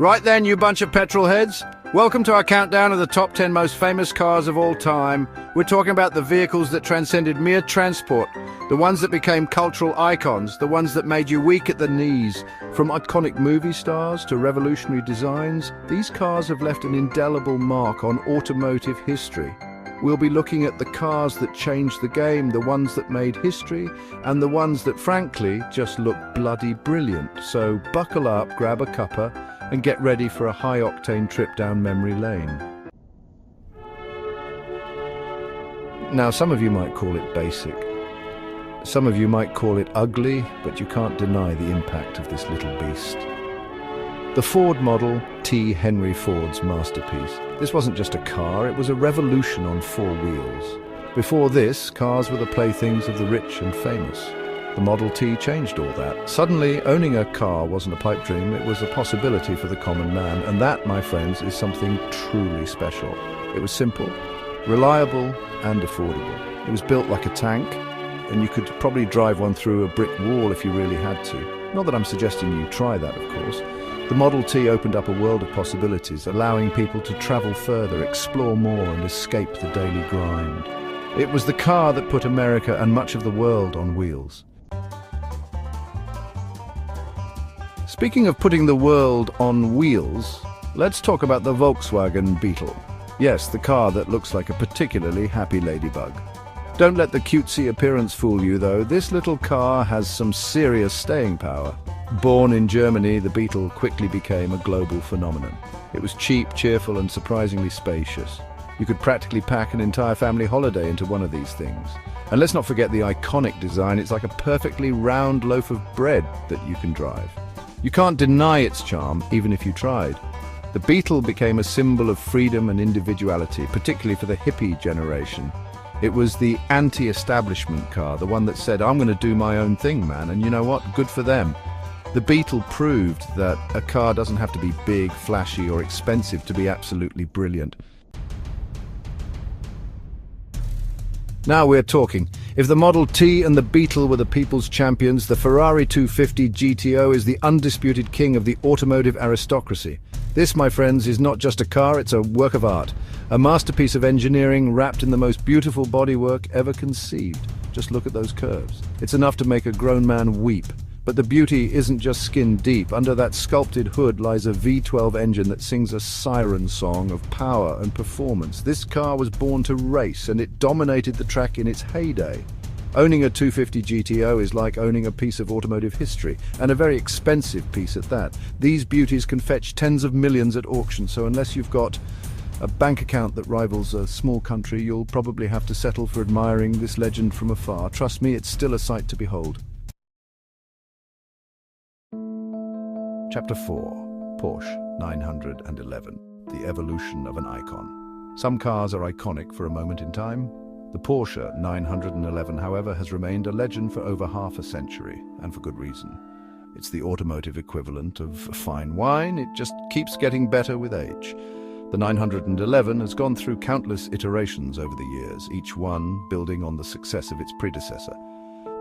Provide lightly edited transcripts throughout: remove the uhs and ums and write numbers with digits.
Right then, you bunch of petrol heads. Welcome to our countdown of the top 10 most famous cars of all time. We're talking about the vehicles that transcended mere transport, the ones that became cultural icons, the ones that made you weak at the knees. From iconic movie stars to revolutionary designs, these cars have left an indelible mark on automotive history. We'll be looking at the cars that changed the game, the ones that made history, and the ones that, frankly, just look bloody brilliant. So buckle up, grab a cuppa, and get ready for a high-octane trip down memory lane. Now, some of you might call it basic. Some of you might call it ugly, but you can't deny the impact of this little beast. The Ford Model T. Henry Ford's masterpiece. This wasn't just a car, it was a revolution on four wheels. Before this, cars were the playthings of the rich and famous. The Model T changed all that. Suddenly, owning a car wasn't a pipe dream, it was a possibility for the common man. And that, my friends, is something truly special. It was simple, reliable, and affordable. It was built like a tank, and you could probably drive one through a brick wall if you really had to. Not that I'm suggesting you try that, of course. The Model T opened up a world of possibilities, allowing people to travel further, explore more, and escape the daily grind. It was the car that put America and much of the world on wheels. Speaking of putting the world on wheels, let's talk about the Volkswagen Beetle. Yes, the car that looks like a particularly happy ladybug. Don't let the cutesy appearance fool you, though. This little car has some serious staying power. Born in Germany, the Beetle quickly became a global phenomenon. It was cheap, cheerful, and surprisingly spacious. You could practically pack an entire family holiday into one of these things. And let's not forget the iconic design. It's like a perfectly round loaf of bread that you can drive. You can't deny its charm, even if you tried. The Beetle became a symbol of freedom and individuality, particularly for the hippie generation. It was the anti-establishment car, the one that said, I'm going to do my own thing, man, and you know what? Good for them. The Beetle proved that a car doesn't have to be big, flashy, or expensive to be absolutely brilliant. Now we're talking. If the Model T and the Beetle were the people's champions, the Ferrari 250 GTO is the undisputed king of the automotive aristocracy. This, my friends, is not just a car, it's a work of art. A masterpiece of engineering wrapped in the most beautiful bodywork ever conceived. Just look at those curves. It's enough to make a grown man weep. But the beauty isn't just skin deep. Under that sculpted hood lies a V12 engine that sings a siren song of power and performance. This car was born to race, and it dominated the track in its heyday. Owning a 250 GTO is like owning a piece of automotive history, and a very expensive piece at that. These beauties can fetch tens of millions at auction, so unless you've got a bank account that rivals a small country, you'll probably have to settle for admiring this legend from afar. Trust me, it's still a sight to behold. Chapter 4. Porsche 911. The evolution of an icon. Some cars are iconic for a moment in time. The Porsche 911, however, has remained a legend for over half a century, and for good reason. It's the automotive equivalent of fine wine. It just keeps getting better with age. The 911 has gone through countless iterations over the years, each one building on the success of its predecessor.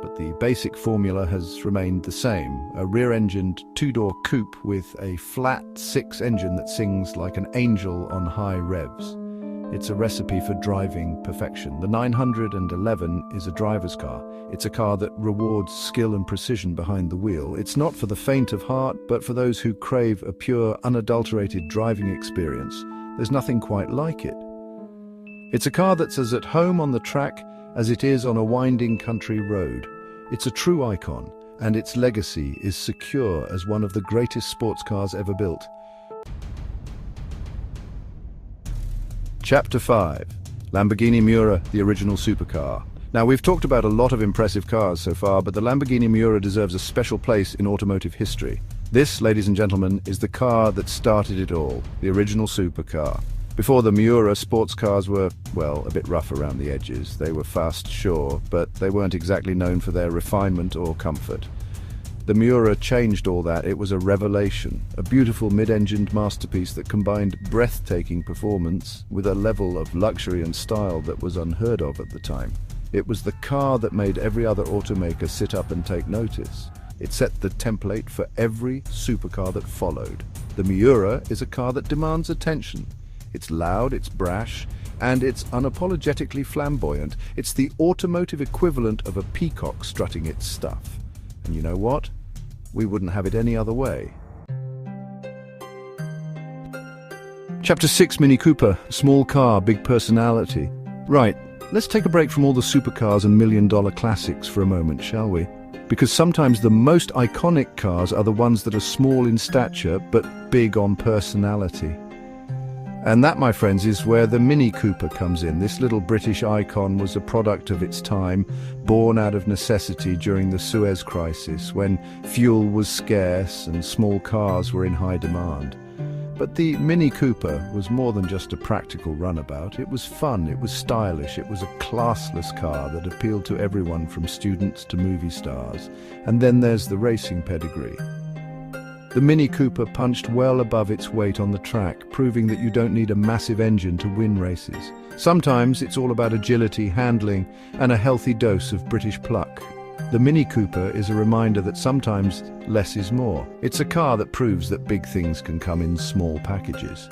But the basic formula has remained the same, a rear-engined two-door coupe with a flat six engine that sings like an angel on high revs. It's a recipe for driving perfection. The 911 is a driver's car. It's a car that rewards skill and precision behind the wheel. It's not for the faint of heart, but for those who crave a pure, unadulterated driving experience. There's nothing quite like it. It's a car that's as at home on the track as it is on a winding country road. It's a true icon, and its legacy is secure as one of the greatest sports cars ever built. Chapter 5. Lamborghini Miura, the original supercar. Now, we've talked about a lot of impressive cars so far, but the Lamborghini Miura deserves a special place in automotive history. This, ladies and gentlemen, is the car that started it all, the original supercar. Before the Miura, sports cars were, well, a bit rough around the edges. They were fast, sure, but they weren't exactly known for their refinement or comfort. The Miura changed all that. It was a revelation, a beautiful mid-engined masterpiece that combined breathtaking performance with a level of luxury and style that was unheard of at the time. It was the car that made every other automaker sit up and take notice. It set the template for every supercar that followed. The Miura is a car that demands attention. It's loud, it's brash, and it's unapologetically flamboyant. It's the automotive equivalent of a peacock strutting its stuff. And you know what? We wouldn't have it any other way. Chapter 6, Mini Cooper. Small car, big personality. Right, let's take a break from all the supercars and million-dollar classics for a moment, shall we? Because sometimes the most iconic cars are the ones that are small in stature but big on personality. And that, my friends, is where the Mini Cooper comes in. This little British icon was a product of its time, born out of necessity during the Suez Crisis, when fuel was scarce and small cars were in high demand. But the Mini Cooper was more than just a practical runabout. It was fun, it was stylish, it was a classless car that appealed to everyone from students to movie stars. And then there's the racing pedigree. The Mini Cooper punched well above its weight on the track, proving that you don't need a massive engine to win races. Sometimes it's all about agility, handling, and a healthy dose of British pluck. The Mini Cooper is a reminder that sometimes less is more. It's a car that proves that big things can come in small packages.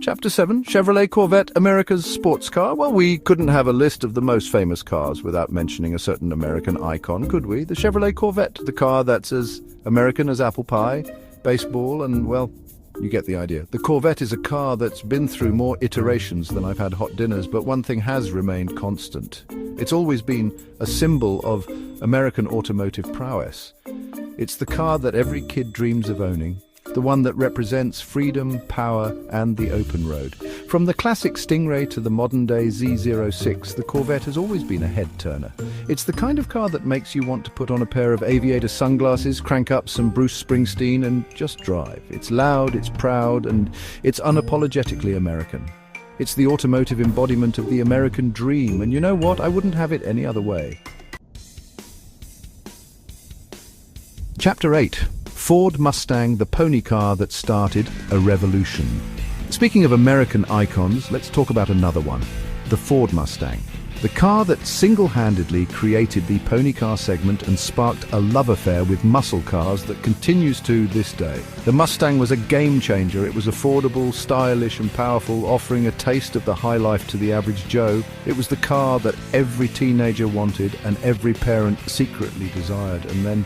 Chapter 7, Chevrolet Corvette, America's sports car. Well, we couldn't have a list of the most famous cars without mentioning a certain American icon, could we? The Chevrolet Corvette, the car that's as American as apple pie, baseball, and, well, you get the idea. The Corvette is a car that's been through more iterations than I've had hot dinners, but one thing has remained constant. It's always been a symbol of American automotive prowess. It's the car that every kid dreams of owning, the one that represents freedom, power, and the open road. From the classic Stingray to the modern-day Z06, the Corvette has always been a head-turner. It's the kind of car that makes you want to put on a pair of aviator sunglasses, crank up some Bruce Springsteen, and just drive. It's loud, it's proud, and it's unapologetically American. It's the automotive embodiment of the American dream, and you know what? I wouldn't have it any other way. Chapter 8. Ford Mustang, the pony car that started a revolution. Speaking of American icons, let's talk about another one, the Ford Mustang. The car that single-handedly created the pony car segment and sparked a love affair with muscle cars that continues to this day. The Mustang was a game-changer. It was affordable, stylish and powerful, offering a taste of the high life to the average Joe. It was the car that every teenager wanted and every parent secretly desired. And then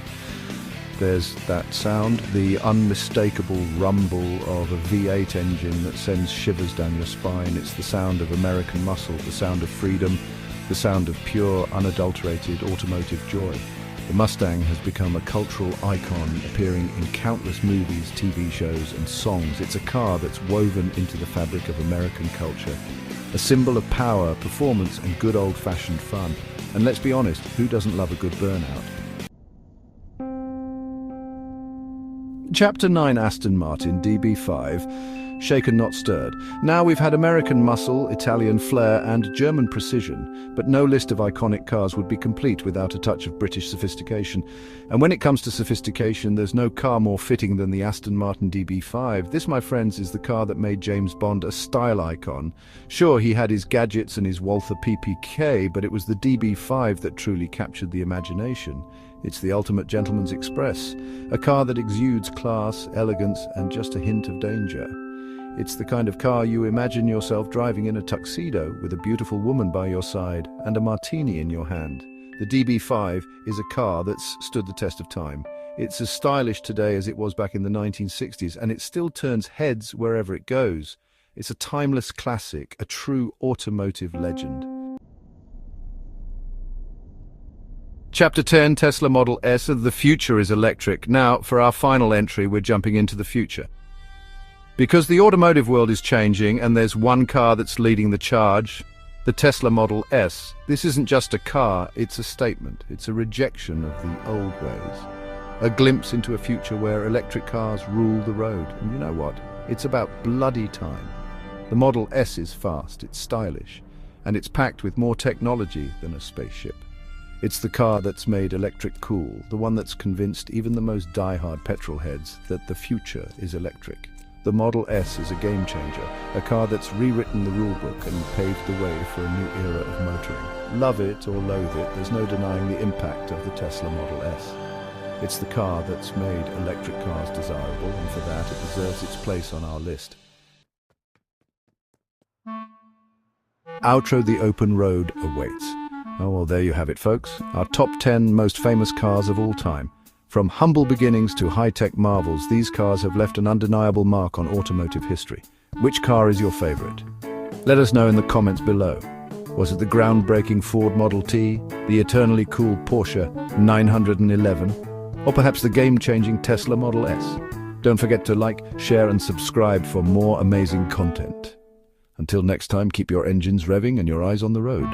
there's that sound, the unmistakable rumble of a V8 engine that sends shivers down your spine. It's the sound of American muscle, the sound of freedom, the sound of pure, unadulterated automotive joy. The Mustang has become a cultural icon, appearing in countless movies, TV shows, and songs. It's a car that's woven into the fabric of American culture, a symbol of power, performance, and good old-fashioned fun. And let's be honest, who doesn't love a good burnout? Chapter 9, Aston Martin DB5, shaken not stirred. Now we've had American muscle, Italian flair and German precision, but no list of iconic cars would be complete without a touch of British sophistication. And when it comes to sophistication, there's no car more fitting than the Aston Martin DB5. This, my friends, is the car that made James Bond a style icon. Sure, he had his gadgets and his Walther PPK, but it was the DB5 that truly captured the imagination. It's the ultimate gentleman's express, a car that exudes class, elegance, and just a hint of danger. It's the kind of car you imagine yourself driving in a tuxedo with a beautiful woman by your side and a martini in your hand. The DB5 is a car that's stood the test of time. It's as stylish today as it was back in the 1960s, and it still turns heads wherever it goes. It's a timeless classic, a true automotive legend. Chapter 10, Tesla Model S, the future is electric. Now, for our final entry, we're jumping into the future. Because the automotive world is changing and there's one car that's leading the charge, the Tesla Model S. This isn't just a car, it's a statement. It's a rejection of the old ways. A glimpse into a future where electric cars rule the road. And you know what? It's about bloody time. The Model S is fast, it's stylish, and it's packed with more technology than a spaceship. It's the car that's made electric cool, the one that's convinced even the most die-hard petrol heads that the future is electric. The Model S is a game changer, a car that's rewritten the rulebook and paved the way for a new era of motoring. Love it or loathe it, there's no denying the impact of the Tesla Model S. It's the car that's made electric cars desirable, and for that it deserves its place on our list. Outro: the open road awaits. Oh, well, there you have it, folks. Our top 10 most famous cars of all time. From humble beginnings to high-tech marvels, these cars have left an undeniable mark on automotive history. Which car is your favorite? Let us know in the comments below. Was it the groundbreaking Ford Model T, the eternally cool Porsche 911, or perhaps the game-changing Tesla Model S? Don't forget to like, share, and subscribe for more amazing content. Until next time, keep your engines revving and your eyes on the road.